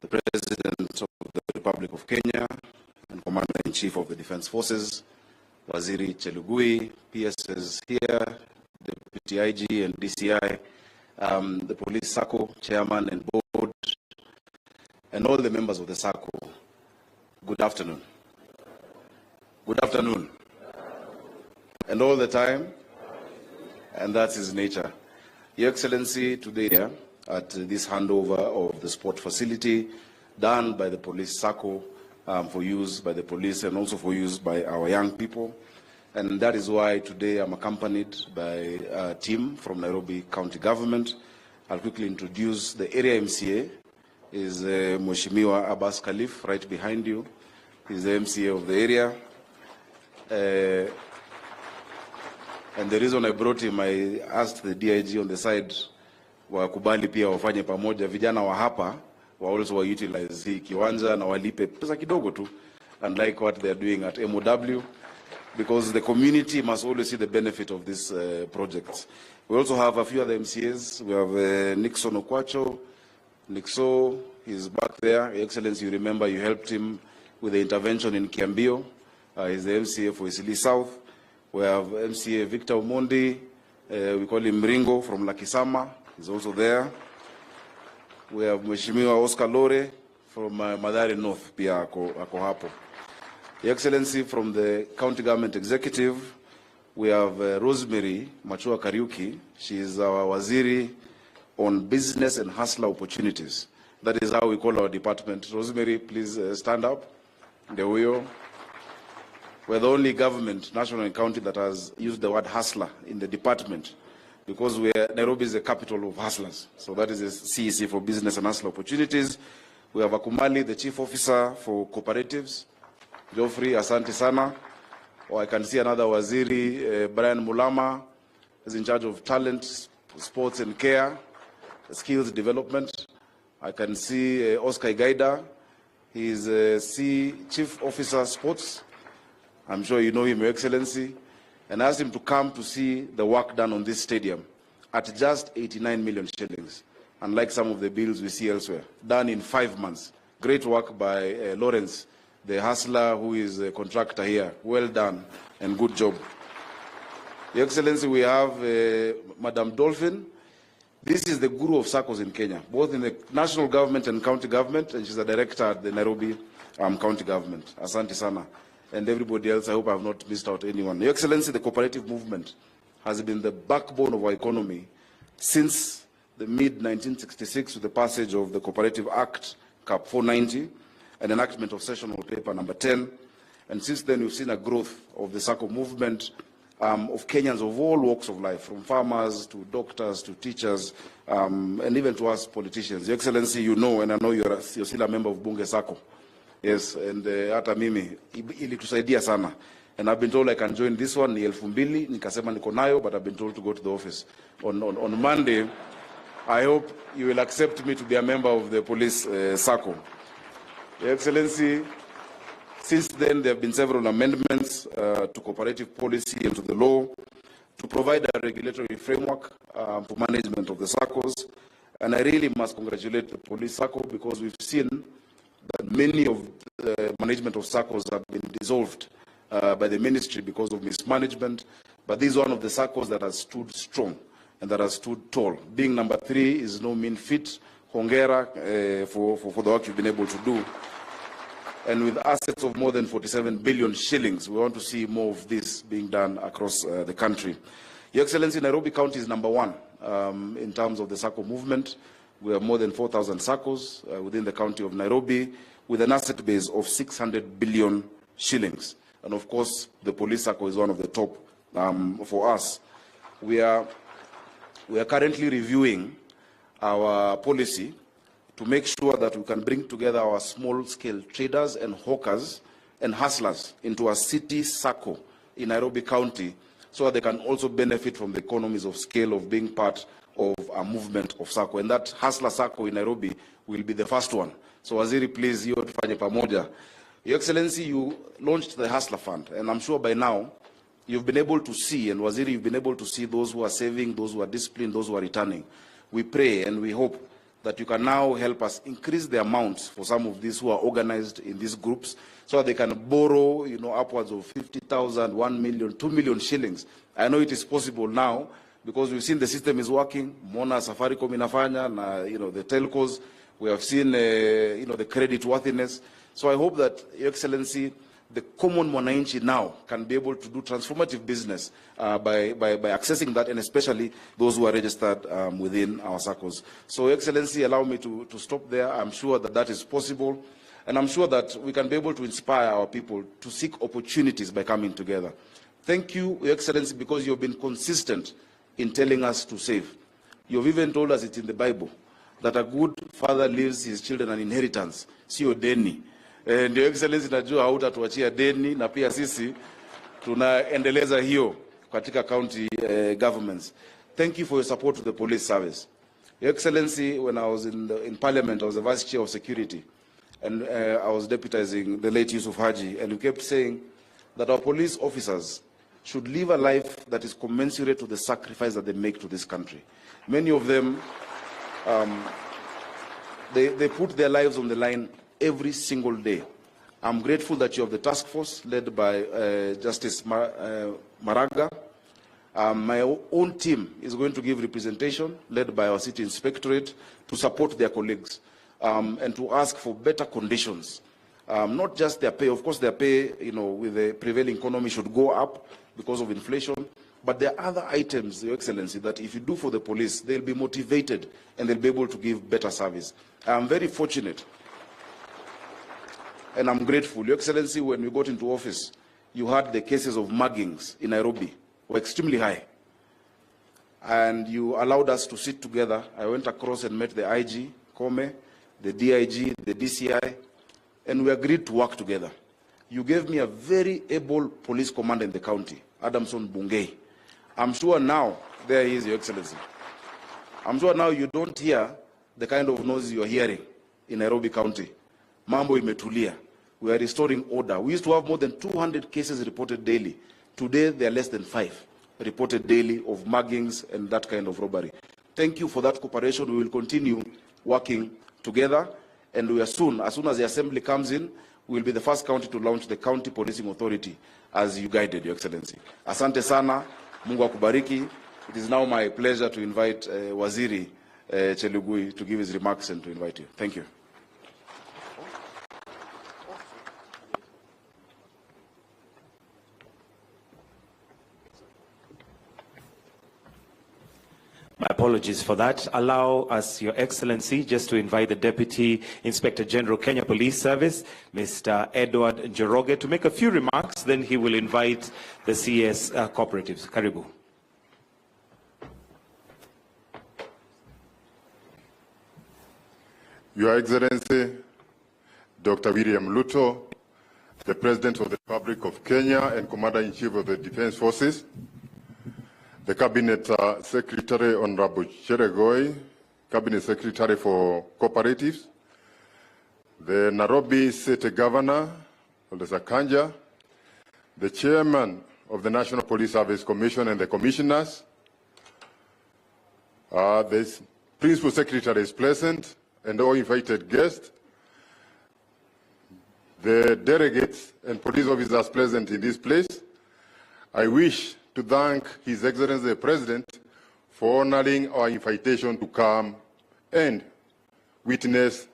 the President of the Republic of Kenya and Commander-in-Chief of the Defense Forces, Waziri Chelugui, PSs here, Deputy IG and DCI, the Police Sacco Chairman and Board, and all the members of the Sacco. Good afternoon. Good afternoon. And all the time, and that's his nature. Your Excellency, today at this handover of the sport facility done by the Police Sacco for use by the police and also for use by our young people. And that is why today I'm accompanied by a team from Nairobi County Government. I'll quickly introduce the area MCA. Is Mheshimiwa Abbas Khalif right behind you. He's the MCA of the area. And the reason I brought him, I asked the DIG on the side, wakubali pia wafanye pamoja, vijana wa hapa, wa also utilize hii kiwanja na walipe pesa kidogo tu, unlike what they are doing at MOW, because the community must always see the benefit of this project. We also have a few other MCAs. We have Nixon Okwacho. Nixo is back there. Your Excellency, you remember you helped him with the intervention in Kiambio. He's the MCA for Isili South. We have MCA Victor Omondi. We call him Ringo from Lakisama. He's also there. We have Mheshimiwa Oscar Lore from Mathare North, pia ako hapo. Your Excellency, from the County Government Executive, we have Rosemary Machua Kariuki. She is our Waziri on Business and Hustler Opportunities. That is how we call our department. Rosemary, please stand up. There we are. We're the only government, national and county, that has used the word hustler in the department, because Nairobi is the capital of hustlers. So that is the CEC for Business and Hustler Opportunities. We have Akumali, the Chief Officer for Cooperatives. Geoffrey, asante sana. Or I can see another Waziri, Brian Mulama, is in charge of talent, sports and care, skills development. I can see Oscar Igaida. He is Chief Officer Sports. I'm sure you know him, Your Excellency. And I asked him to come to see the work done on this stadium at just 89 million shillings, unlike some of the bills we see elsewhere, done in 5 months. Great work by Lawrence, the hustler who is a contractor here. Well done and good job. Your Excellency, we have Madam Dolphin. This is the guru of SACCOs in Kenya, both in the national government and county government, and she's a director at the Nairobi County Government. Asante sana. And everybody else, I hope I have not missed out anyone. Your Excellency, the cooperative movement has been the backbone of our economy since the mid-1966 with the passage of the Cooperative Act, Cap 490, and enactment of Sessional Paper number 10. And since then, we've seen a growth of the Sacco movement of Kenyans of all walks of life, from farmers to doctors to teachers, and even to us politicians. Your Excellency, you know, and I know you're still a member of Bunge Sacco. Yes, and hata mimi ilitusaidia sana. And I've been told I can join this one, ni 2,000, nikasema niko nayo, but I've been told to go to the office on Monday. I hope you will accept me to be a member of the Police Sacco. Your Excellency, since then there have been several amendments to cooperative policy and to the law to provide a regulatory framework for management of the SACCOs. And I really must congratulate the Police Sacco, because we've seen that many of the management of SACCOs have been dissolved by the ministry because of mismanagement. But this is one of the SACCOs that has stood strong and that has stood tall. Being number 3 is no mean feat. Hongera for the work you've been able to do. And with assets of more than 47 billion shillings, we want to see more of this being done across the country. Your Excellency, Nairobi County is number 1 in terms of the Sacco movement. We have more than 4,000 Saccos within the county of Nairobi, with an asset base of 600 billion shillings. And of course, the Police Sacco is one of the top for us. We are currently reviewing our policy to make sure that we can bring together our small-scale traders and hawkers and hustlers into a city Sacco in Nairobi County, so that they can also benefit from the economies of scale of being part of a movement of Sacco. And that hustler Sacco in Nairobi will be the first one. So Waziri, please, you tufanye pamoja. Your Excellency, you launched the Hustler Fund, and I'm sure by now you've been able to see, and Waziri, you've been able to see those who are saving, those who are disciplined, those who are returning. We pray and we hope that you can now help us increase the amounts for some of these who are organized in these groups, so that they can borrow, upwards of 50,000, 1 million, 2 million shillings. I know it is possible now because we've seen the system is working. Mona Safaricom inafanya, the telcos. We have seen, the credit worthiness. So I hope that, Your Excellency, the common mwananchi now can be able to do transformative business by accessing that, and especially those who are registered within our circles. So, Your Excellency, allow me to stop there. I'm sure that that is possible, and I'm sure that we can be able to inspire our people to seek opportunities by coming together. Thank you, Your Excellency, because you've been consistent in telling us to save. You've even told us it's in the Bible that a good father leaves his children an inheritance, sio deni. Ndio Excellency, najua hautatuachia deni, na pia sisi tunaendeleza hiyo katika county governments. Thank you for your support to the police service. Your Excellency, when I was in Parliament, I was the Vice Chair of Security, and I was deputizing the late Yusuf Haji, and we kept saying that our police officers should live a life that is commensurate to the sacrifice that they make to this country. Many of them, they put their lives on the line every single day. I'm grateful that you have the task force led by Justice Maraga. My own team is going to give representation led by our city inspectorate to support their colleagues and to ask for better conditions. Not just their pay. Of course, their pay, with the prevailing economy should go up because of inflation. But there are other items, Your Excellency, that if you do for the police, they'll be motivated and they'll be able to give better service. I'm very fortunate and I'm grateful. Your Excellency, when we got into office, you had the cases of muggings in Nairobi were extremely high. And you allowed us to sit together. I went across and met the IG, Kome, the DIG, the DCI, and we agreed to work together. You gave me a very able police commander in the county, Adamson Bungei. I'm sure now, there he is, Your Excellency. I'm sure now you don't hear the kind of noise you're hearing in Nairobi County. Mambo imetulia. We are restoring order. We used to have more than 200 cases reported daily. Today, there are less than 5 reported daily of muggings and that kind of robbery. Thank you for that cooperation. We will continue working together, and we are soon, as soon as the assembly comes in, we will be the first county to launch the County Policing Authority, as you guided, Your Excellency. Asante sana, Mungu akubariki. It is now my pleasure to invite Waziri Chelugui to give his remarks and to invite you. Thank you. My apologies for that. Allow us, Your Excellency, just to invite the Deputy Inspector General, Kenya Police Service, Mr. Edward Njoroge, to make a few remarks. Then he will invite the CS cooperatives. Karibu. Your Excellency, Dr. William Ruto, the President of the Republic of Kenya and Commander-in-Chief of the Defense Forces, the Cabinet Secretary, Honorable Cheregoi, Cabinet Secretary for Cooperatives, the Nairobi City Governor, Olesa Kanja, the Chairman of the National Police Service Commission and the Commissioners, the Principal Secretary is present, and all invited guests, the delegates and police officers present in this place. I wish to thank His Excellency the President for honoring our invitation to come and witness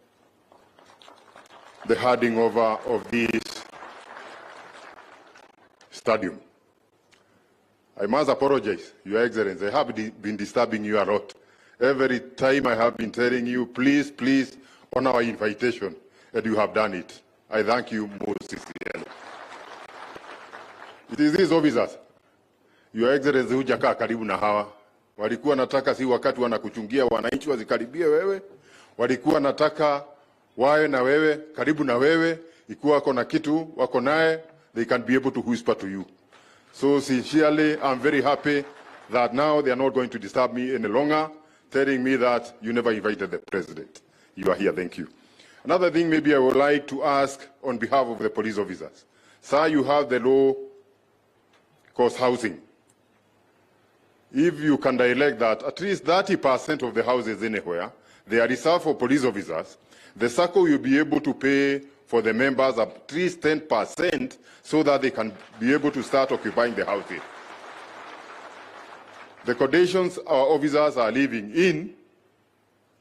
the handing over of this stadium. I must apologize, Your Excellency. I have been disturbing you a lot. Every time I have been telling you, please, please honor our invitation, and you have done it. I thank you most sincerely. It is these officers, Your Excellency, hujakaa karibu na hawa. Walikuwa nataka si wakati wanakuchungia wananchi wazikaribie wewe. Walikuwa nataka wawe na wewe, karibu na wewe. Ikiwa wako na kitu, wako naye, they can be able to whisper to you. So sincerely, I'm very happy that now they are not going to disturb me any longer, telling me that you never invited the President. You are here, thank you. Another thing maybe I would like to ask on behalf of the police officers. Sir, you have the low-cost housing. If you can direct that, at least 30% of the houses anywhere, They are reserved for police officers. The Sacco will be able to pay for the members at least 10% so that they can be able to start occupying the houses. The conditions our officers are living in,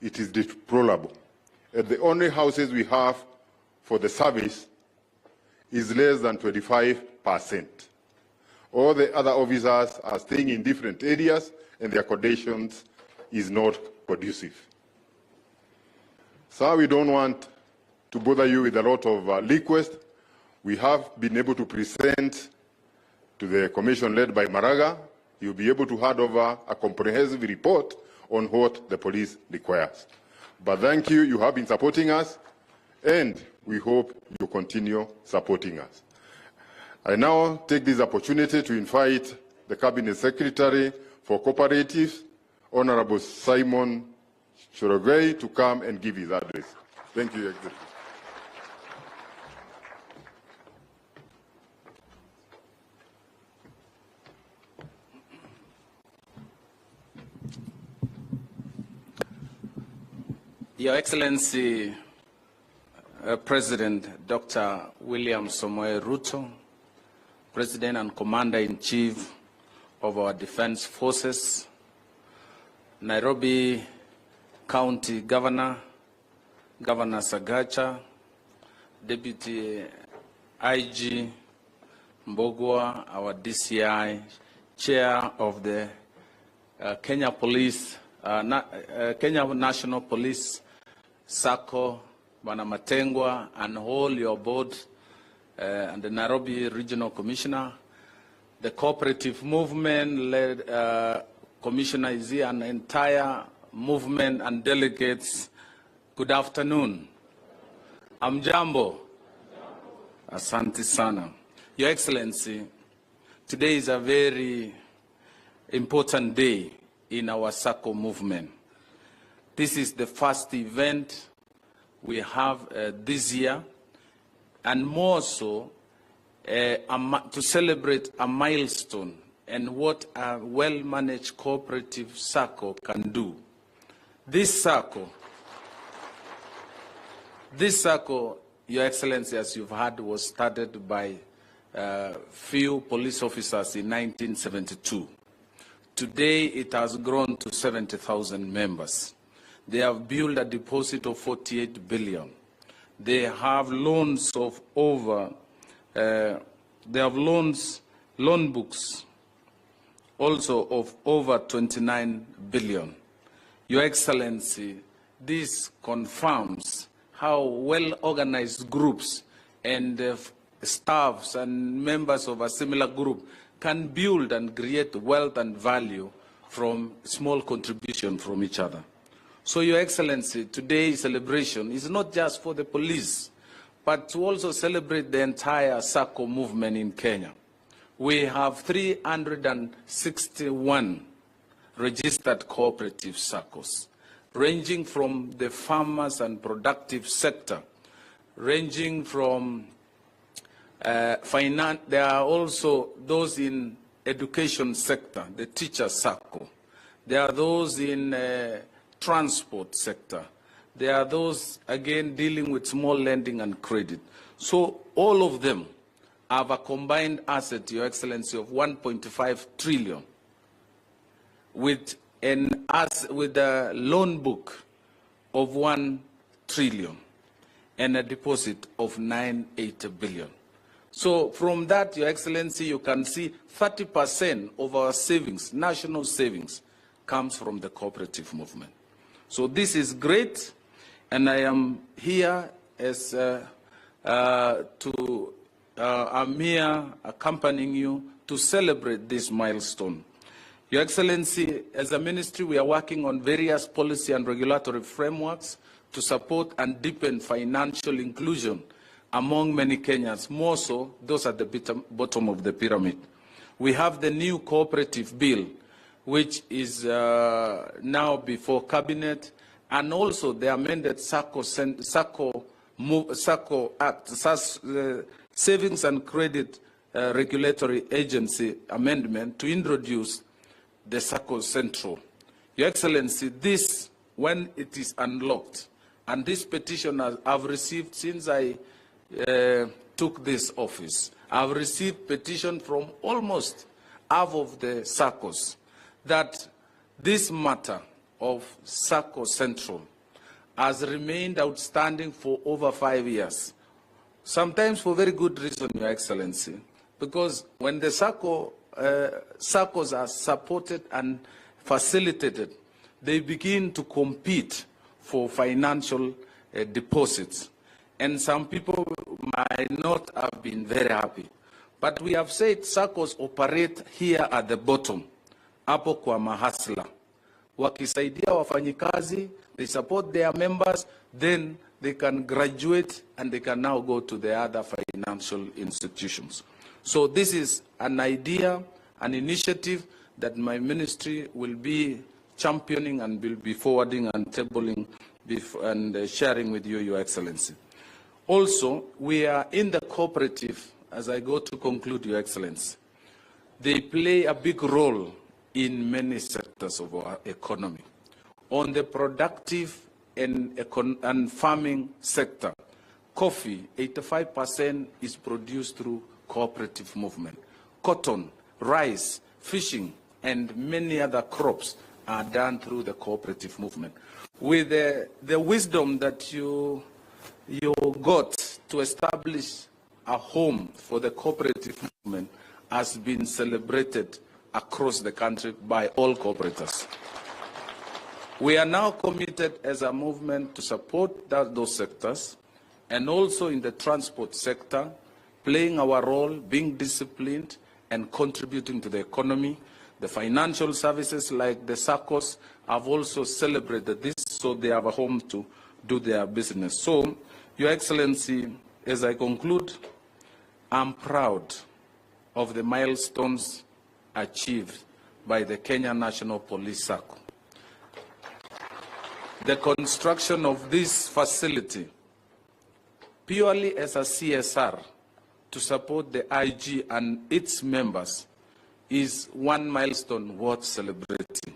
it is deplorable. The only houses we have for the service is less than 25%. All the other officers are staying in different areas and their conditions is not conducive. So we don't want to bother you with a lot of requests. We have been able to present to the commission led by Maraga. You'll be able to hand over a comprehensive report on what the police requires. But thank you, you have been supporting us, and we hope you continue supporting us. I now take this opportunity to invite the Cabinet Secretary for Cooperatives, Honorable Simon Chorogei, to come and give his address. Thank you, Excellency. Your Excellency, President Dr. William Samoei Ruto, President and Commander-in-Chief of our Defense Forces, Nairobi County Governor, Governor Sagacha, Deputy IG Mbogwa, our DCI, Chair of the Kenya National Police, Sacco, Bwana Matengwa, and all your board, and the Nairobi Regional Commissioner, the cooperative movement led Commissioner is here, and the entire movement and delegates. Good afternoon. Amjambo. Asante sana. Your Excellency, today is a very important day in our Sacco movement. This is the first event we have this year, and more so to celebrate a milestone and what a well-managed cooperative Sacco can do. This Sacco, Your Excellency, as you've heard, was started by few police officers in 1972. Today, it has grown to 70,000 members. They have built a deposit of 48 billion. They have loans of over, loan books also of over 29 billion. Your Excellency, this confirms how well-organized groups and staffs and members of a similar group can build and create wealth and value from small contribution from each other. So, Your Excellency, today's celebration is not just for the police, but to also celebrate the entire Sacco movement in Kenya. We have 361 registered cooperative Saccos, ranging from the farmers and productive sector, ranging from finance. There are also those in education sector, the teacher Sacco. There are those in transport sector. There are those, again, dealing with small lending and credit. So all of them have a combined asset, Your Excellency, of 1.5 trillion, with a loan book of 1 trillion and a deposit of 98 billion. So from that, Your Excellency, you can see 30% of our savings, national savings, comes from the cooperative movement. So this is great, and I am here as I'm here accompanying you to celebrate this milestone. Your Excellency, as a ministry, we are working on various policy and regulatory frameworks to support and deepen financial inclusion among many Kenyans, more so those at the bottom of the pyramid. We have the new cooperative bill, which is now before Cabinet, and also the amended Sacco Act, Savings and Credit Regulatory Agency Amendment to introduce the Sacco Central. Your Excellency, this when it is unlocked. And this petition I've received since I took this office. I've received petition from almost half of the Saccos that this matter of Sacco Central has remained outstanding for over 5 years. Sometimes for very good reason, Your Excellency, because when the Saccos are supported and facilitated, they begin to compete for financial deposits. And some people might not have been very happy. But we have said Saccos operate here at the bottom, hapo kwa mahasla. Wakisaidia wafanyikazi, they support their members, then they can graduate and they can now go to the other financial institutions. So this is an idea, an initiative that my ministry will be championing and will be forwarding and tabling and sharing with you, Your Excellency. Also, we are in the cooperative, as I go to conclude, Your Excellency. They play a big role in many sectors of our economy. On the productive and farming sector, coffee, 85% is produced through cooperative movement. Cotton, rice, fishing, and many other crops are done through the cooperative movement. With the wisdom that you got to establish a home for the cooperative movement has been celebrated across the country by all cooperators. We are now committed as a movement to support those sectors, and also in the transport sector, playing our role, being disciplined and contributing to the economy. The financial services like the Saccos have also celebrated this, so they have a home to do their business. So, Your Excellency, as I conclude, I'm proud of the milestones achieved by the Kenya National Police Sacco. The construction of this facility, purely as a CSR, to support the IG and its members, is one milestone worth celebrating.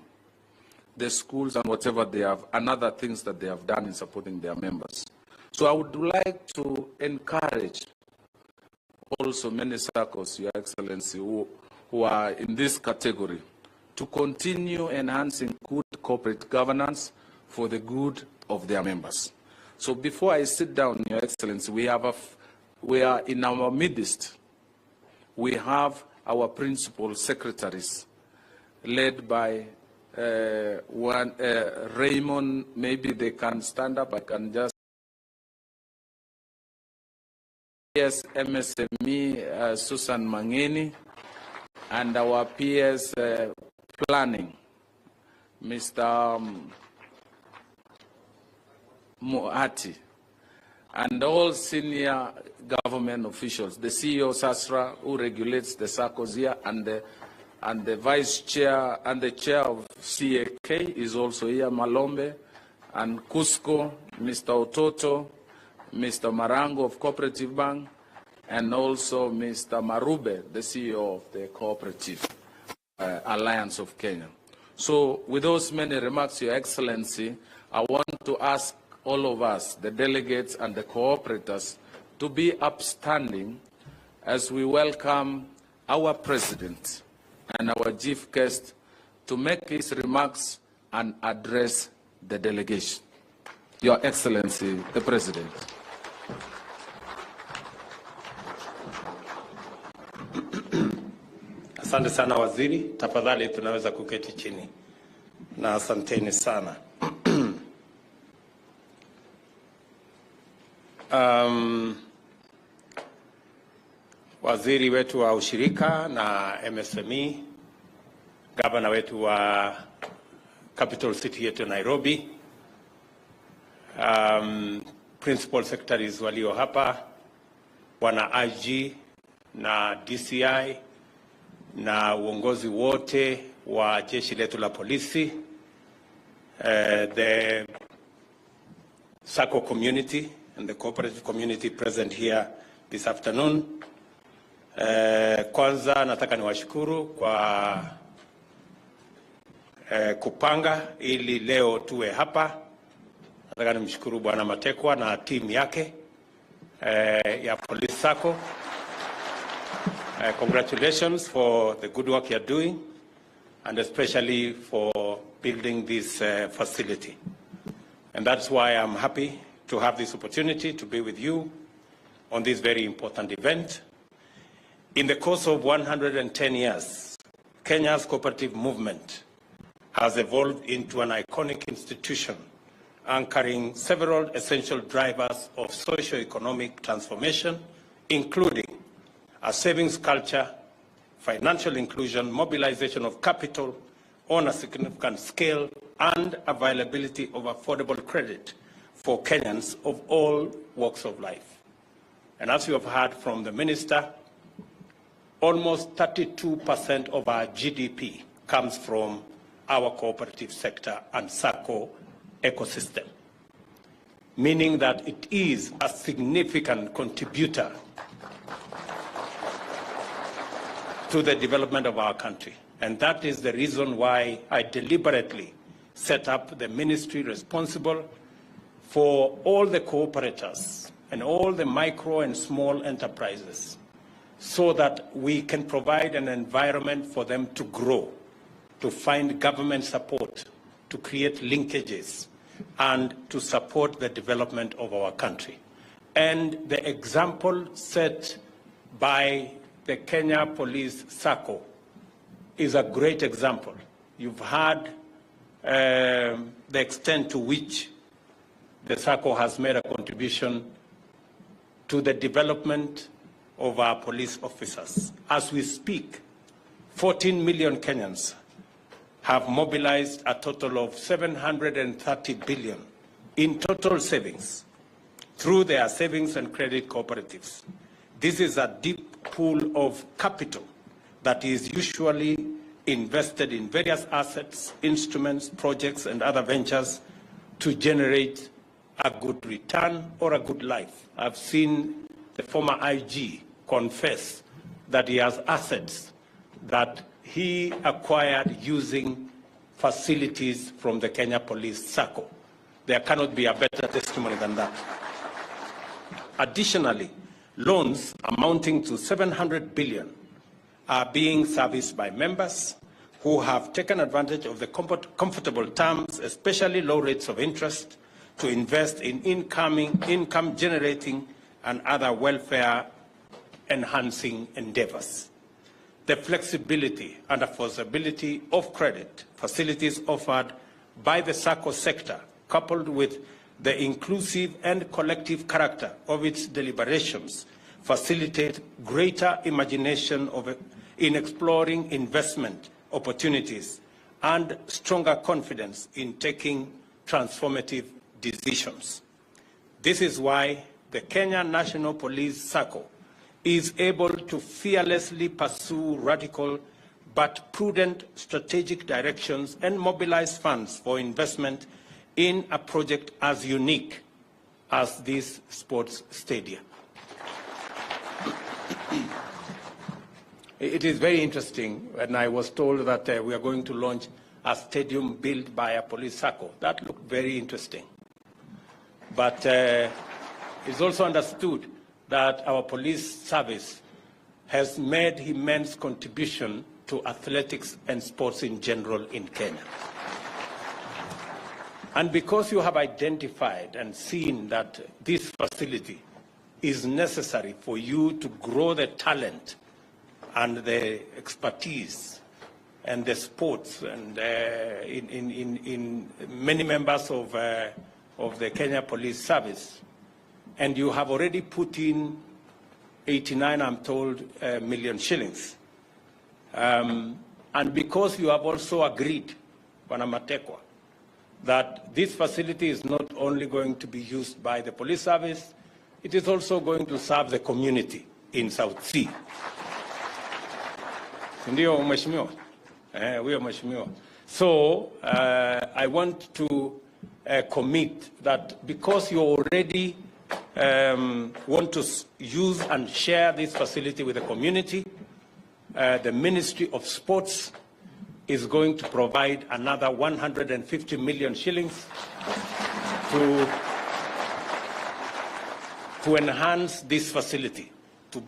The schools and whatever they have, and other things that they have done in supporting their members. So I would like to encourage also many Saccos, Your Excellency, who are in this category, to continue enhancing good corporate governance for the good of their members. So before I sit down, Your Excellency, we are in our midst. We have our principal secretaries, led by Raymond. Maybe they can stand up. I can just. PS MSME Susan Mangeni, and our PS Planning, Mr. Muati, and all senior government officials, the CEO Sasra, who regulates the Saccos here, and the vice chair and the chair of CAK is also here, Malombe, and Cusco, Mr. Ototo, Mr. Marango of Cooperative Bank, and also Mr. Marube, the CEO of the Cooperative Alliance of Kenya. So with those many remarks, Your Excellency, I want to ask all of us, the delegates and the cooperators, to be upstanding as we welcome our President and our Chief Guest to make his remarks and address the delegation. Your Excellency, the President. Asante sana waziri, tafadhali tunaweza kuketi chini. Na asanteni sana. Waziri wetu wa ushirika na MSME, gavana wetu wa capital city yetu Nairobi, principal secretaries walio hapa, wana IG na DCI na uongozi wote wa jeshi letu la polisi, the Sacco community and the cooperative community present here this afternoon. Kwanza nataka niwashukuru kwa kupanga ili leo tuwe hapa. Nataka nimshukuru Bwana Matekwa na timu yake ya Police Sacco. Congratulations for the good work you're doing, and especially for building this facility. And that's why I'm happy to have this opportunity to be with you on this very important event. In the course of 110 years, Kenya's cooperative movement has evolved into an iconic institution anchoring several essential drivers of socio-economic transformation, including a savings culture, financial inclusion, mobilization of capital on a significant scale, and availability of affordable credit for Kenyans of all walks of life. And as you have heard from the Minister, almost 32% of our GDP comes from our cooperative sector and Sacco ecosystem, meaning that it is a significant contributor to the development of our country. And that is the reason why I deliberately set up the ministry responsible for all the cooperators and all the micro and small enterprises, so that we can provide an environment for them to grow, to find government support, to create linkages, and to support the development of our country. And the example set by the Kenya Police Sacco is a great example. You've heard the extent to which the Sacco has made a contribution to the development of our police officers. As we speak, 14 million Kenyans have mobilized a total of 730 billion in total savings through their savings and credit cooperatives. This is a deep pool of capital that is usually invested in various assets, instruments, projects, and other ventures to generate a good return or a good life. I've seen the former IG confess that he has assets that he acquired using facilities from the Kenya Police Sacco. There cannot be a better testimony than that. Additionally, loans amounting to 700 billion are being serviced by members who have taken advantage of the comfortable terms, especially low rates of interest, to invest in income-generating and other welfare-enhancing endeavors. The flexibility and affordability of credit facilities offered by the Sacco sector, coupled with the inclusive and collective character of its deliberations, facilitate greater imagination in exploring investment opportunities and stronger confidence in taking transformative decisions. This is why the Kenya National Police Sacco is able to fearlessly pursue radical but prudent strategic directions and mobilize funds for investment in a project as unique as this sports stadium. It is very interesting when I was told that we are going to launch a stadium built by a police Sacco. That looked very interesting. But it's also understood that our police service has made immense contribution to athletics and sports in general in Kenya. And because you have identified and seen that this facility is necessary for you to grow the talent and the expertise and the sports and in many members of the Kenya Police Service, and you have already put in 89, I'm told, million shillings. And because you have also agreed, Bwana Matekwa, that this facility is not only going to be used by the police service, it is also going to serve the community in South Sea. Ndio mheshimiwa? Huyo mheshimiwa. So I want to commit that because you already want to use and share this facility with the community, the Ministry of Sports is going to provide another 150 million shillings to enhance this facility, to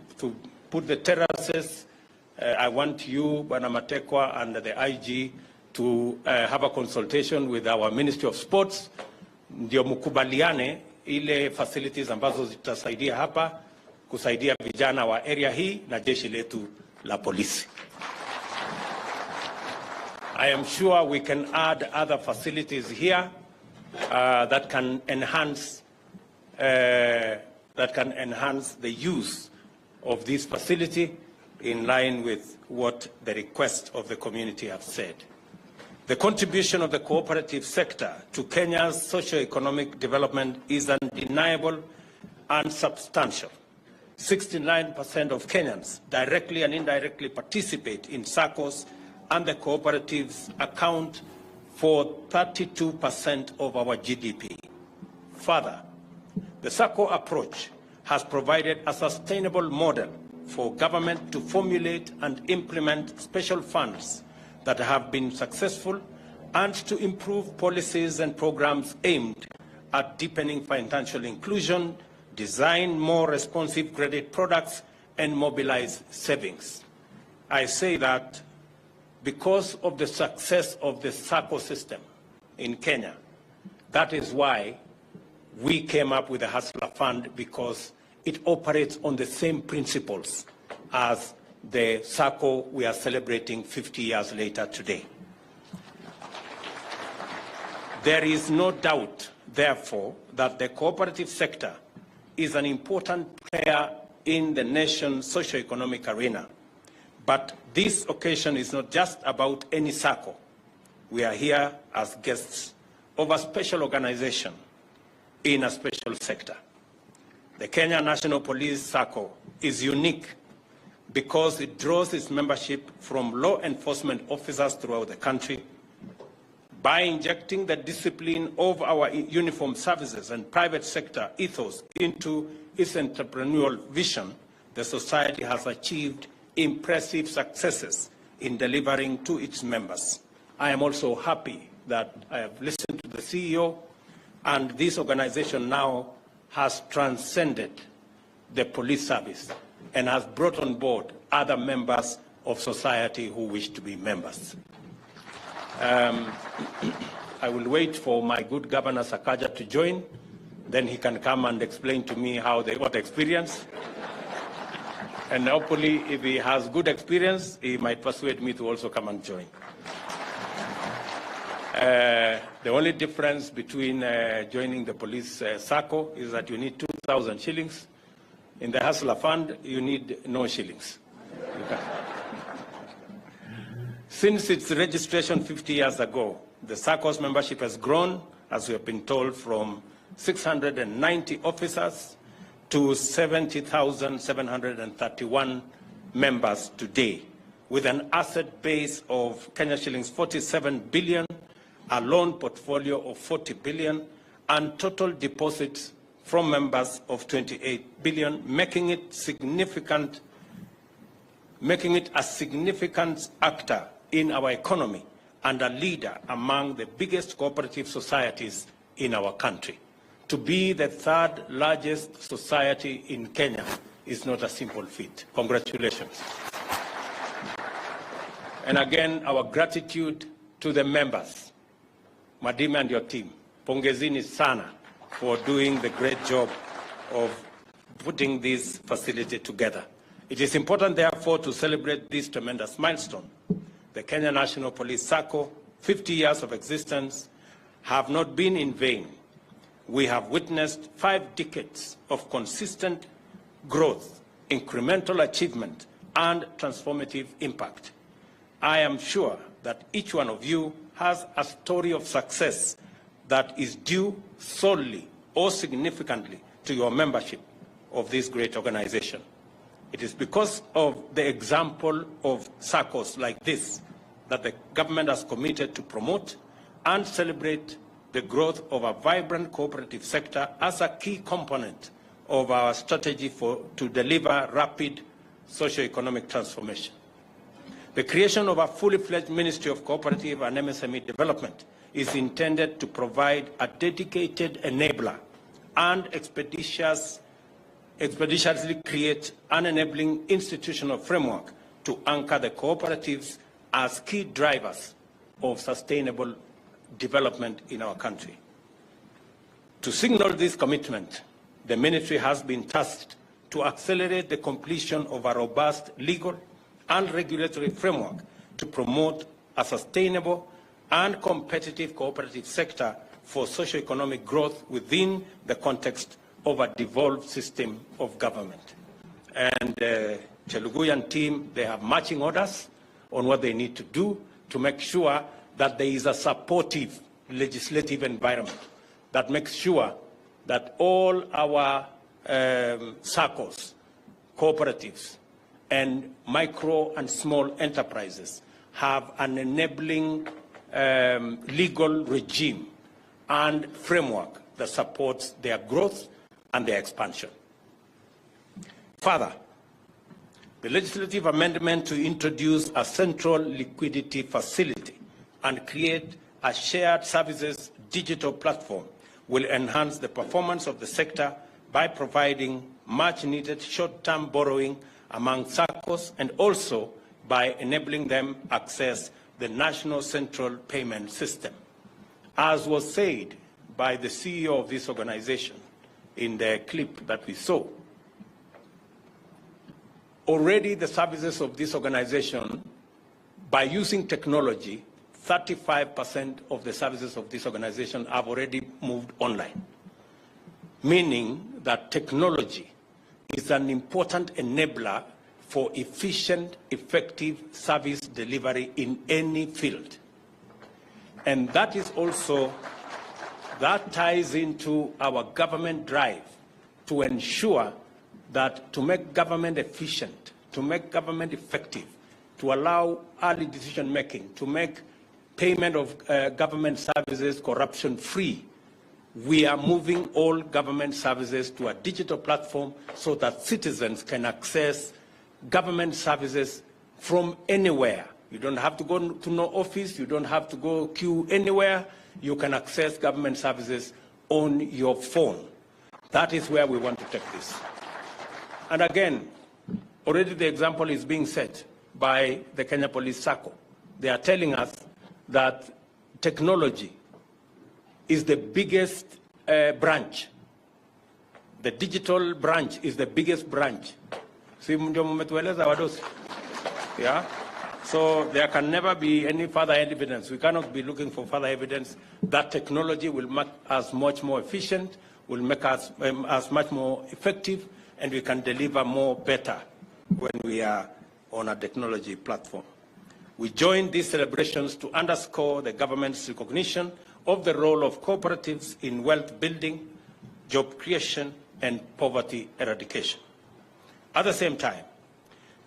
put the terraces. I want you, Bwana Matekwa, and the IG to have a consultation with our Ministry of Sports, ndio mkubaliane ile facilities ambazo zitasaidia hapa kusaidia vijana wa area hii na jeshi letu la polisi. I am sure we can add other facilities here that can enhance the use of this facility in line with what the request of the community have said. The contribution of the cooperative sector to Kenya's socio-economic development is undeniable and substantial. 69% of Kenyans directly and indirectly participate in Saccos, and the cooperatives account for 32% of our GDP. Further, the Sacco approach has provided a sustainable model for government to formulate and implement special funds that have been successful and to improve policies and programs aimed at deepening financial inclusion, design more responsive credit products, and mobilize savings. I say that because of the success of the Sacco system in Kenya. That is why we came up with the Hustler Fund, because it operates on the same principles as the Sacco we are celebrating 50 years later today. There is no doubt, therefore, that the cooperative sector is an important player in the nation's socio-economic arena. But this occasion is not just about any Sacco. We are here as guests of a special organization in a special sector. The Kenya National Police Sacco is unique because it draws its membership from law enforcement officers throughout the country. By injecting the discipline of our uniformed services and private sector ethos into its entrepreneurial vision, the society has achieved impressive successes in delivering to its members. I am also happy that I have listened to the CEO, and this organization now has transcended the police service and has brought on board other members of society who wish to be members. I will wait for my good governor Sakaja to join, then he can come and explain to me how they got experience. And hopefully, if he has good experience, he might persuade me to also come and join. The only difference between joining the police Sacco is that you need 2,000 shillings. In the Hustler Fund, you need no shillings. Since its registration 50 years ago, the Sacco's membership has grown, as we have been told, from 690 officers to 70,731 members today, with an asset base of Kenya shillings 47 billion, a loan portfolio of 40 billion, and total deposits from members of 28 billion, making it a significant actor in our economy and a leader among the biggest cooperative societies in our country. To be the third largest society in Kenya is not a simple feat. Congratulations. And again, our gratitude to the members, Madime and your team. Pongezini sana for doing the great job of putting this facility together. It is important, therefore, to celebrate this tremendous milestone. The Kenya National Police Sacco, 50 years of existence, have not been in vain. We have witnessed 5 decades of consistent growth, incremental achievement, and transformative impact. I am sure that each one of you has a story of success that is due solely or significantly to your membership of this great organization. It is because of the example of Saccos like this that the government has committed to promote and celebrate the growth of a vibrant cooperative sector as a key component of our strategy to deliver rapid socio-economic transformation. The creation of a fully fledged Ministry of Cooperative and MSME Development is intended to provide a dedicated enabler and expeditiously create an enabling institutional framework to anchor the cooperatives as key drivers of sustainable development in our country. To signal this commitment, the ministry has been tasked to accelerate the completion of a robust legal and regulatory framework to promote a sustainable and competitive cooperative sector for socio-economic growth within the context of a devolved system of government. And Cheluguyan team, they have marching orders on what they need to do to make sure that there is a supportive legislative environment that makes sure that all our Saccos, cooperatives, and micro and small enterprises have an enabling legal regime and framework that supports their growth and their expansion. Further, the legislative amendment to introduce a central liquidity facility and create a shared services digital platform will enhance the performance of the sector by providing much-needed short-term borrowing among Saccos and also by enabling them access the National Central Payment System. As was said by the CEO of this organization in the clip that we saw, already the services of this organization, by using technology, 35% of the services of this organization have already moved online, meaning that technology is an important enabler for efficient, effective service delivery in any field. And that is also, that ties into our government drive to ensure that to make government efficient, to make government effective, to allow early decision making, to make payment of government services corruption-free, we are moving all government services to a digital platform so that citizens can access government services from anywhere. You don't have to go to no office, you don't have to go queue anywhere. You can access government services on your phone. That is where we want to take this. And again, already the example is being set by the Kenya Police Sacco. They are telling us that technology is the biggest branch. The digital branch is the biggest branch. Yeah? So there can never be any further evidence. We cannot be looking for further evidence that technology will make us much more efficient, will make us much more effective, and we can deliver more better when we are on a technology platform. We join these celebrations to underscore the government's recognition of the role of cooperatives in wealth building, job creation, and poverty eradication. At the same time,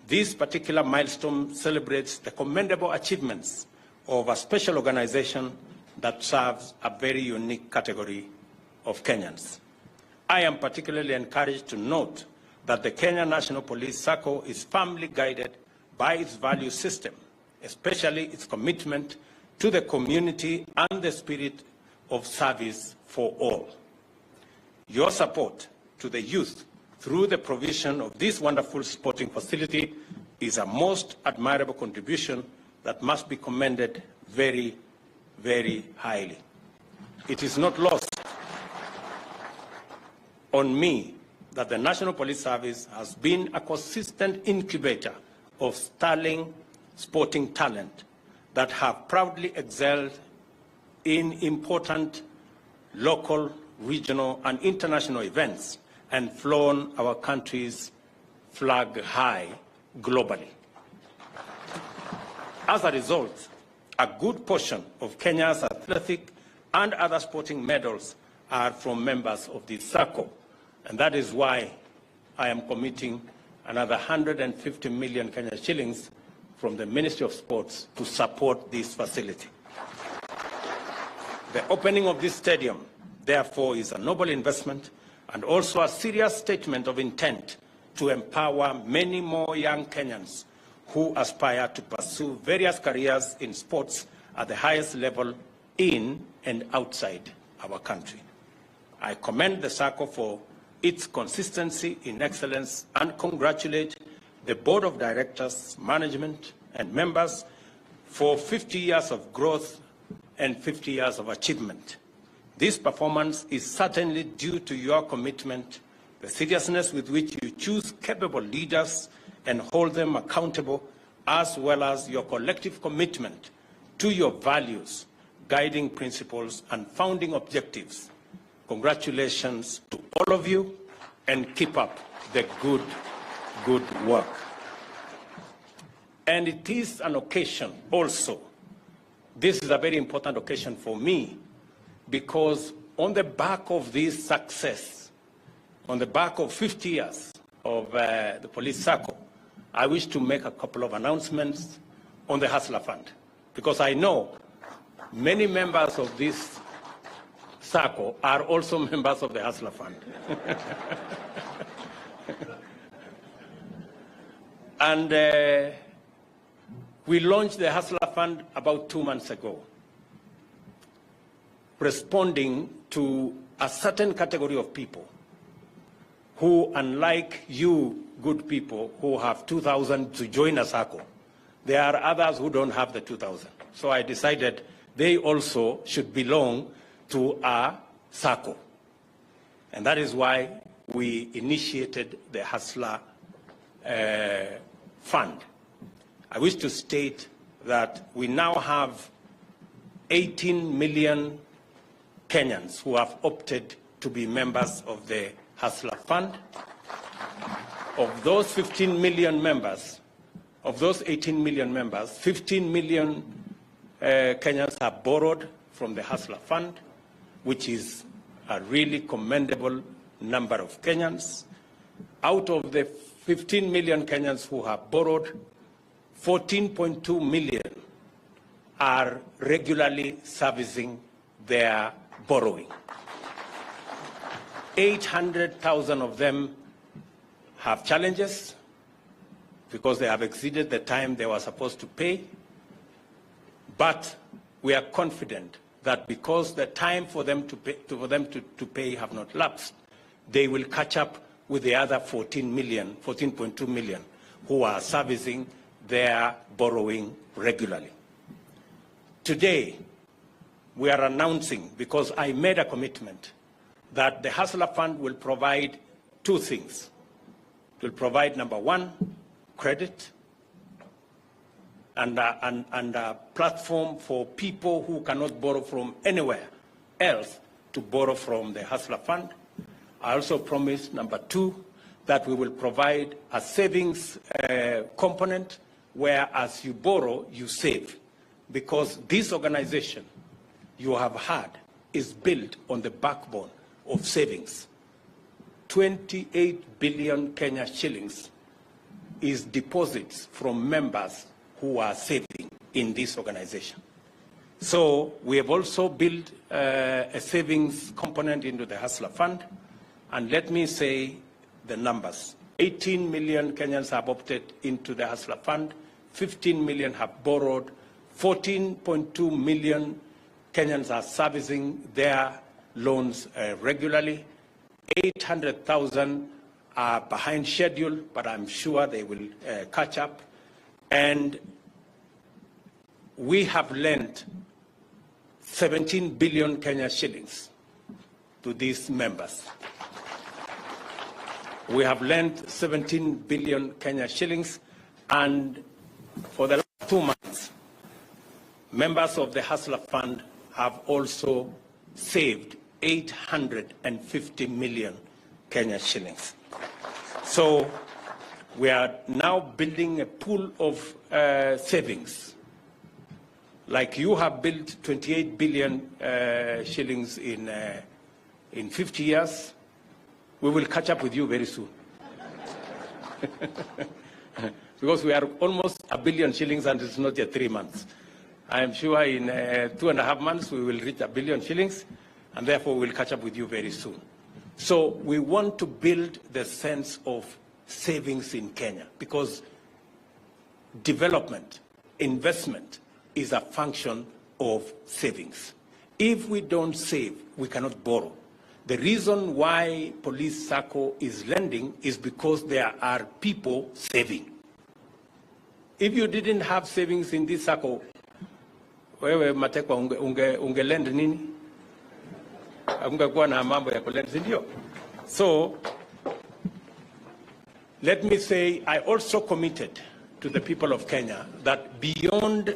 this particular milestone celebrates the commendable achievements of a special organization that serves a very unique category of Kenyans. I am particularly encouraged to note that the Kenya National Police Sacco is firmly guided by its value system, especially its commitment to the community and the spirit of service for all. Your support to the youth through the provision of this wonderful sporting facility is a most admirable contribution that must be commended very, very highly. It is not lost on me that the National Police Service has been a consistent incubator of sterling sporting talent that have proudly excelled in important local, regional, and international events and flown our country's flag high globally. As a result, a good portion of Kenya's athletic and other sporting medals are from members of the Sacco, and that is why I am committing another 150 million Kenya shillings from the Ministry of Sports to support this facility. The opening of this stadium, therefore, is a noble investment and also a serious statement of intent to empower many more young Kenyans who aspire to pursue various careers in sports at the highest level in and outside our country. I commend the Sacco for its consistency in excellence and congratulate the Board of Directors, management, and members for 50 years of growth and 50 years of achievement. This performance is certainly due to your commitment, the seriousness with which you choose capable leaders and hold them accountable, as well as your collective commitment to your values, guiding principles, and founding objectives. Congratulations to all of you, and keep up the good work. And it is an occasion also. This is a very important occasion for me, because on the back of this success, on the back of 50 years of the Police Sacco, I wish to make a couple of announcements on the Hustler Fund, because I know many members of this Sacco are also members of the Hustler Fund. And we launched the Hustler Fund about 2 months ago, responding to a certain category of people who, unlike you good people who have 2,000 to join a Sacco, there are others who don't have the 2,000. So I decided they also should belong to a Sacco. And that is why we initiated the Hustler Fund. I wish to state that we now have 18 million Kenyans who have opted to be members of the Hustler Fund. Of those 15 million members, of those 18 million members, 15 million Kenyans have borrowed from the Hustler Fund, which is a really commendable number of Kenyans. Out of the 15 million Kenyans who have borrowed, 14.2 million are regularly servicing their borrowing. 800,000 of them have challenges because they have exceeded the time they were supposed to pay. But we are confident that because the time for them to pay have not lapsed, they will catch up with the other 14.2 million who are servicing their borrowing regularly. Today, we are announcing, because I made a commitment, that the Hustler Fund will provide two things. It will provide, number one, credit, and a platform for people who cannot borrow from anywhere else to borrow from the Hustler Fund. I also promised, number two, that we will provide a savings component where as you borrow, you save. Because this organization you have had is built on the backbone of savings. 28 billion Kenya shillings is deposits from members who are saving in this organization. So we have also built a savings component into the Hustler Fund. And let me say the numbers. 18 million Kenyans have opted into the Hustler Fund. 15 million have borrowed. 14.2 million Kenyans are servicing their loans regularly. 800,000 are behind schedule, but I'm sure they will catch up. And we have lent 17 billion Kenya shillings to these members. We have lent 17 billion Kenya shillings, and for the last 2 months, members of the Hustler Fund have also saved 850 million Kenya shillings. So we are now building a pool of savings. Like you have built 28 billion shillings in 50 years, we will catch up with you very soon. Because we are almost 1 billion shillings and it's not yet 3 months. I am sure in 2.5 months we will reach 1 billion shillings, and therefore we'll catch up with you very soon. So we want to build the sense of savings in Kenya, because development, investment is a function of savings. If we don't save, we cannot borrow. The reason why Police Sacco is lending is because there are people saving. If you didn't have savings in this Sacco, wewe Matekwa ungelend nini? Ungekuwa na mambo ya kulend, sindio? So, let me say, I also committed to the people of Kenya that beyond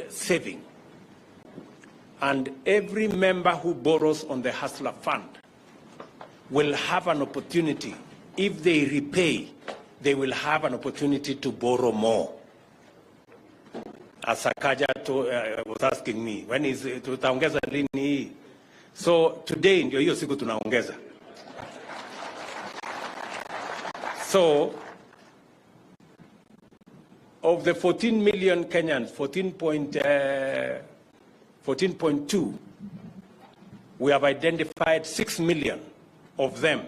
saving, and every member who borrows on the Hustler Fund will have an opportunity. If they repay, they will have an opportunity to borrow more. As Sakaja was asking me, when is tutaongeza lini? So today ndio hiyo siku tunaongeza. So of the 14 million Kenyans, 14.2, we have identified 6 million of them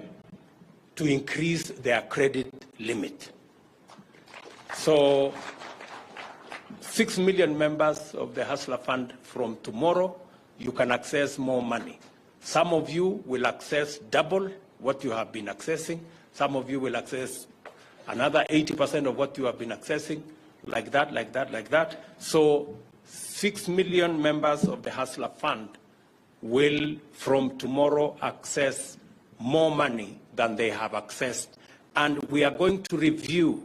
to increase their credit limit. So 6 million members of the Hustler Fund, from tomorrow, you can access more money. Some of you will access double what you have been accessing. Some of you will access another 80% of what you have been accessing, like that, like that, like that. So 6 million members of the Hustler Fund will, from tomorrow, access more money than they have accessed. And we are going to review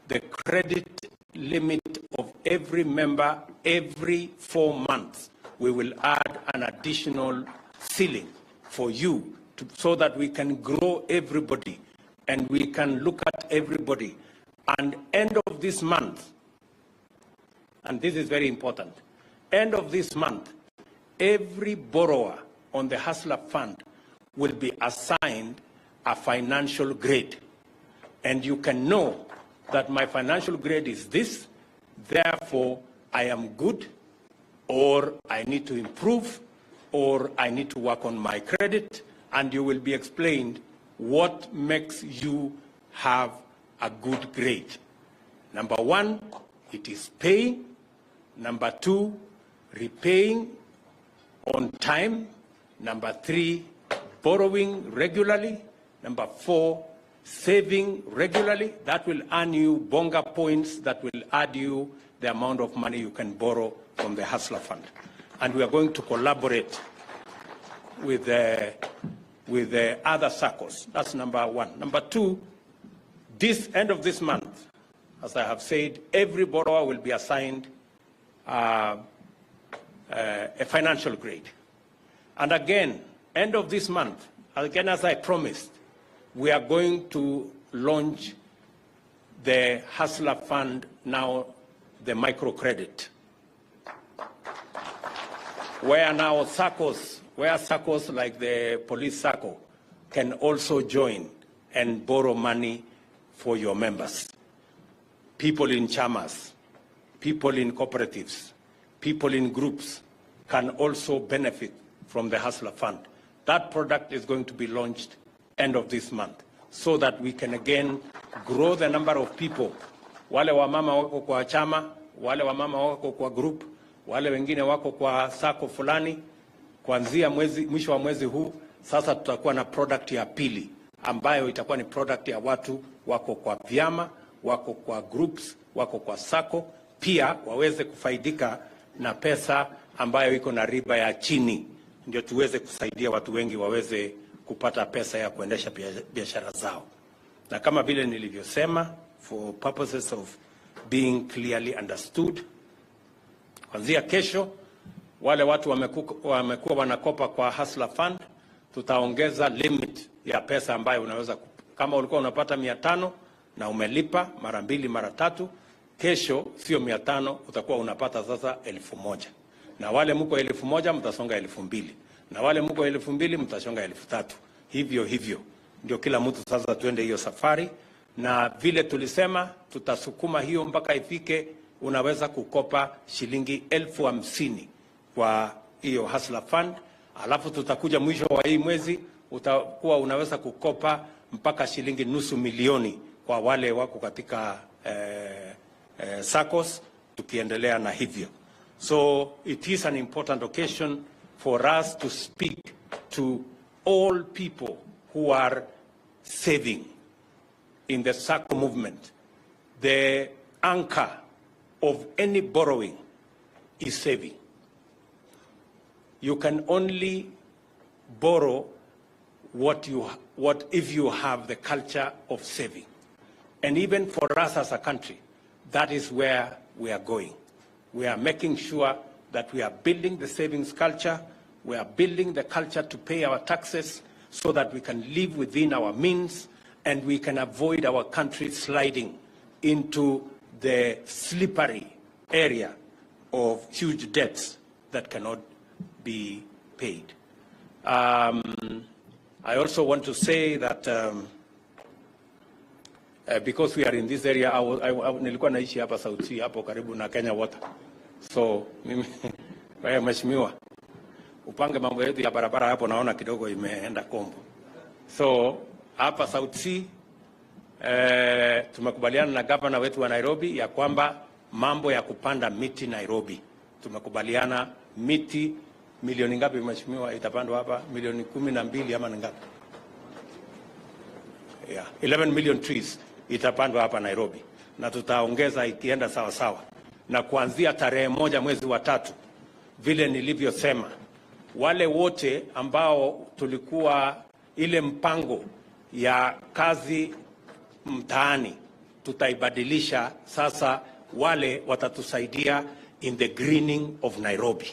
the credit limit of every member every 4 months. We will add an additional ceiling for you so that we can grow everybody and we can look at everybody. And end of this month, and this is very important, end of this month, every borrower on the Hustler Fund will be assigned a financial grade. And you can know that my financial grade is this, therefore I am good, or I need to improve, or I need to work on my credit, and you will be explained what makes you have a good grade. Number one, it is paying. Number two, repaying on time. Number three, borrowing regularly. Number four, saving regularly. That will earn you bonga points that will add you the amount of money you can borrow from the Hustler Fund. And we are going to collaborate with the other Saccos. That's number one. Number two, this end of this month, as I have said, every borrower will be assigned a financial grade. And again, end of this month, again as I promised, we are going to launch the Hustler Fund, now the microcredit, where now Saccos, like the Police Sacco can also join and borrow money for your members. People in chamas, people in cooperatives, people in groups can also benefit from the Hustler Fund. That product is going to be launched end of this month, so that we can again grow the number of people. Wale wa mama wako kwa chama, wale wa mama wako kwa group, wale wengine wako kwa sako fulani. Kuanzia mwisho wa mwezi huu, sasa tutakuwa na product ya pili, ambayo itakuwa ni product ya watu wako kwa vyama, wako kwa groups, wako kwa sako, pia waweze kufaidika na pesa ambayo iko na riba ya chini, ndio tuweze kusaidia watu wengi waweze kupata pesa ya kuendesha biashara zao. Na kama vile nilivyosema, for purposes of being clearly understood, kuanzia kesho, wale watu wamekuwa wanakopa kwa Hustler Fund, tutaongeza limit ya pesa ambayo unaweza, kama ulikuwa unapata 500 na umelipa mara 2 mara 3, kesho sio 500, utakuwa unapata sasa 1000. Na wale mko 1000 mtasonga 2000. Na wale mko 2000 mtasonga 3000. Hivyo ndio kila mtu sasa tuende hiyo safari, na vile tulisema tutasukuma hiyo mpaka ifike unaweza kukopa shilingi 50,000 kwa hiyo Hustler Fund. Alafu tutakuja mwisho wa hii mwezi utakuwa unaweza kukopa mpaka shilingi 500,000 kwa wale wako katika Saccos, tukiendelea na hivyo. So it is an important occasion for us to speak to all people who are saving in the Sacco movement. The anchor of any borrowing is saving. You can only borrow what if you have the culture of saving. And even for us as a country, that is where we are going. We are making sure that we are building the savings culture. We are building the culture to pay our taxes so that we can live within our means and we can avoid our country sliding into the slippery area of huge debts that cannot be paid. I also want to say that because we are in this area, nilikuwa naishi hapa South Sea, hapo karibu na Kenya Water. So mimi mheshimiwa, upange mambo yetu ya barabara hapo, naona kidogo imeenda kombo. So hapa South Sea tumekubaliana na governor wetu wa Nairobi ya kwamba mambo ya kupanda miti Nairobi, tumekubaliana miti milioni ngapi mheshimiwa itapandwa hapa? Milioni 12 ama ngapi? Yeah, 11 million trees itapandwa hapa Nairobi, na tutaongeza ikienda sawa sawa. Na kuanzia tarehe 1 mwezi wa 3, vile nilivyosema, wale wote ambao tulikuwa ile mpango ya kazi mtaani tutaibadilisha sasa, wale watatusaidia in the greening of Nairobi.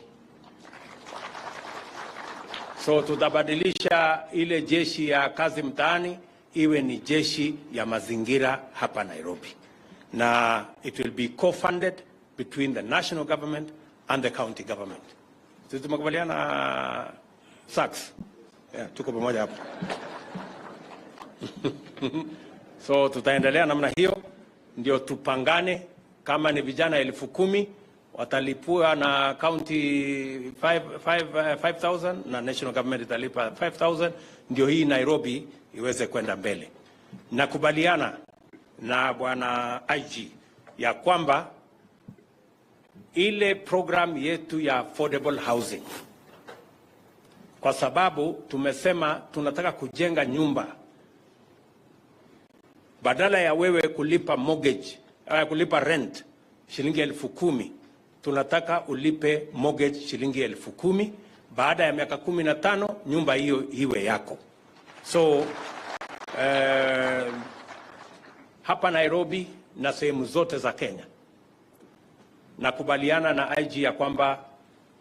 So tutabadilisha ile jeshi ya kazi mtaani iwe ni jeshi ya mazingira hapa Nairobi. Na it will be co-funded between the national government and the county government. Sisi tumekubaliana Sacks. Yeah, tuko pamoja hapa. So tutaendelea namna hiyo, ndio tupangane. Kama ni vijana 10,000 watalipua na county 5,000 na national government italipa 5,000, ndio hii Nairobi iweze kwenda mbele. Nakubaliana na bwana IG ya kwamba ile program yetu ya affordable housing, kwa sababu tumesema tunataka kujenga nyumba, badala ya wewe kulipa mortgage, kulipa rent shilingi 10,000, tunataka ulipe mortgage shilingi 10,000. Baada ya miaka 15 nyumba hiyo iwe yako. So hapa Nairobi na sehemu zote za Kenya, nakubaliana na IG ya kwamba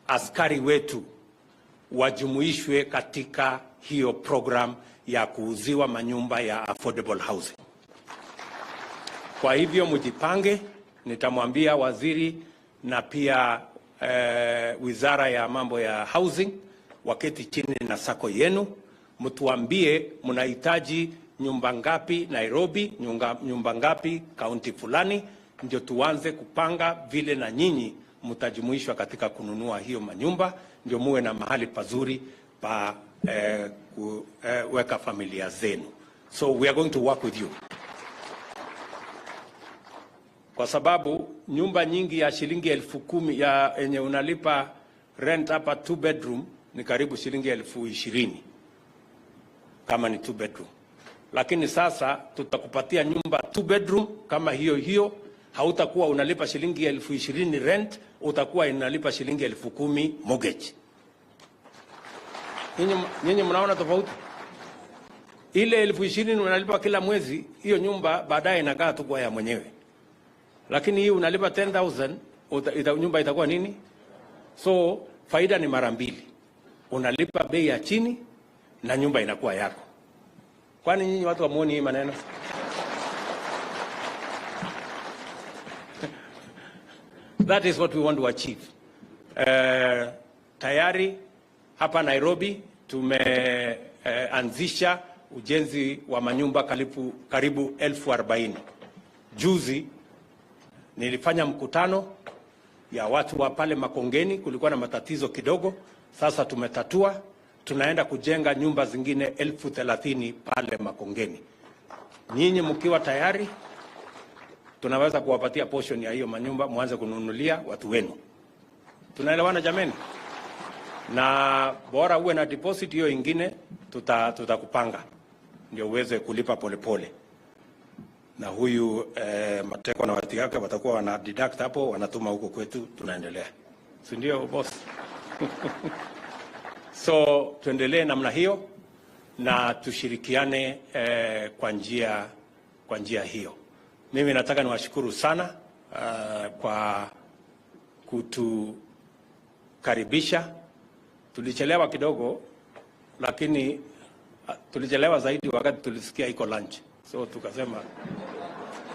askari wetu wajumuishwe katika hiyo program ya kuuziwa manyumba ya affordable housing. Kwa hivyo mjipange, nitamwambia waziri na pia wizara ya mambo ya housing waketi chini na Sacco yenu, mtuambie mnahitaji nyumba ngapi Nairobi, nyumba ngapi kaunti fulani, ndio tuanze kupanga vile na nyinyi mtajumuishwa katika kununua hiyo manyumba, ndio muwe na mahali pazuri pa kuweka familia zenu. So we are going to work with you. Kwa sababu nyumba nyingi ya shilingi 10,000 ya yenye unalipa rent hapa 2 bedroom ni karibu shilingi 20,000 kama ni 2 bedroom. Lakini sasa tutakupatia nyumba 2 bedroom kama hiyo, hautakuwa unalipa shilingi 20,000 rent, utakuwa unalipa shilingi 10,000 mortgage. Nyinyi mnaona tofauti? Ile 20,000 unalipa kila mwezi, hiyo nyumba baadaye inakaa tu kwa ya mwenyewe. Lakini hii unalipa 10,000, nyumba itakuwa nini? So faida ni mara mbili. Unalipa bei ya chini na nyumba inakuwa yako. Kwani nyinyi watu wamuoni hii maneno? That is what we want to achieve. Tayari hapa Nairobi tumeanzisha ujenzi wa manyumba karibu 40,000. Juzi nilifanya mkutano ya watu wa pale Makongeni, kulikuwa na matatizo kidogo, sasa tumetatua, tunaenda kujenga nyumba zingine 30,000 pale Makongeni. Nyinyi mkiwa tayari, tunaweza kuwapatia portion ya hiyo manyumba, mwanze kununulia watu wenu. Tunaelewana jameni? Na bora uwe na deposit hiyo ingine, tutakupanga ndio uweze kulipa polepole. Na huyu Mateko na watu yake watakuwa wana deduct hapo, wanatuma huko kwetu, tunaendelea. Si ndio boss? So tuendelee namna hiyo na tushirikiane kwa njia hiyo. Mimi nataka niwashukuru sana kwa kutukaribisha. Tulichelewa kidogo, lakini tulichelewa zaidi wakati tulisikia iko lunch. So tukasema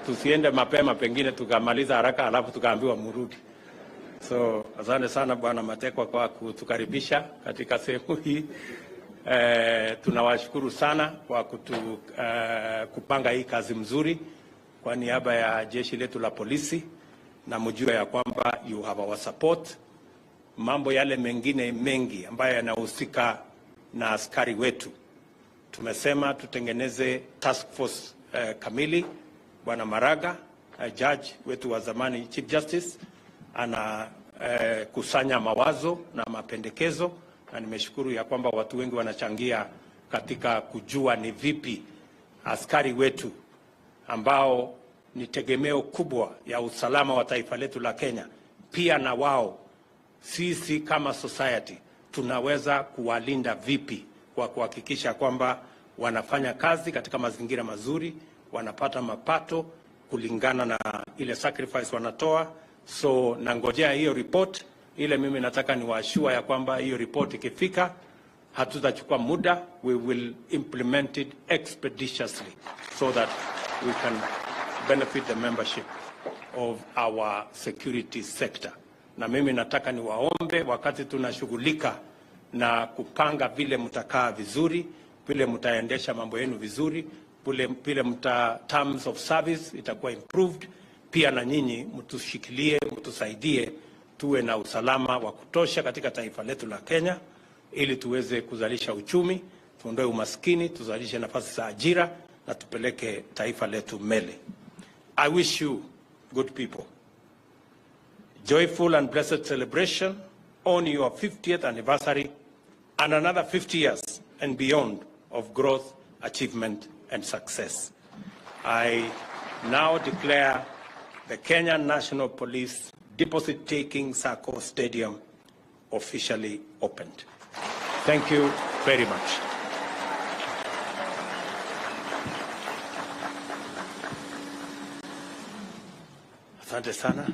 tusiende mapema, pengine tukamaliza haraka alafu tukaambiwa murudi. So asante sana Bwana Matekwa kwa kutukaribisha katika sehemu hii. Tunawashukuru sana kwa kupanga hii kazi mzuri kwa niaba ya jeshi letu la polisi, na mjue ya kwamba you have our support. Mambo yale mengine mengi ambayo yanahusika na askari wetu, tumesema tutengeneze task force kamili. Bwana Maraga, judge wetu wa zamani, Chief Justice, ana kusanya mawazo na mapendekezo, na nimeshukuru ya kwamba watu wengi wanachangia katika kujua ni vipi askari wetu ambao ni tegemeo kubwa ya usalama wa taifa letu la Kenya, pia na wao sisi kama society tunaweza kuwalinda vipi kwa kuhakikisha kwamba wanafanya kazi katika mazingira mazuri, wanapata mapato kulingana na ile sacrifice wanatoa. So nangojea hiyo report ile. Mimi nataka niwaashua ya kwamba hiyo report ikifika, hatutachukua muda, we will implement it expeditiously so that we can benefit the membership of our security sector. Na mimi nataka niwaombe, wakati tunashughulika na kupanga vile mtakaa vizuri, vile mtaendesha mambo yenu vizuri, vile terms of service itakuwa improved, pia na nyinyi mtushikilie, mtusaidie tuwe na usalama wa kutosha katika taifa letu la Kenya, ili tuweze kuzalisha uchumi, tuondoe umaskini, tuzalishe nafasi za ajira na tupeleke taifa letu mbele. I wish you, good people, joyful and blessed celebration on your 50th anniversary and another 50 years and beyond of growth, achievement and success. I now declare the Kenyan National Police deposit-taking Sacco Stadium officially opened. Thank you very much. Asante sana.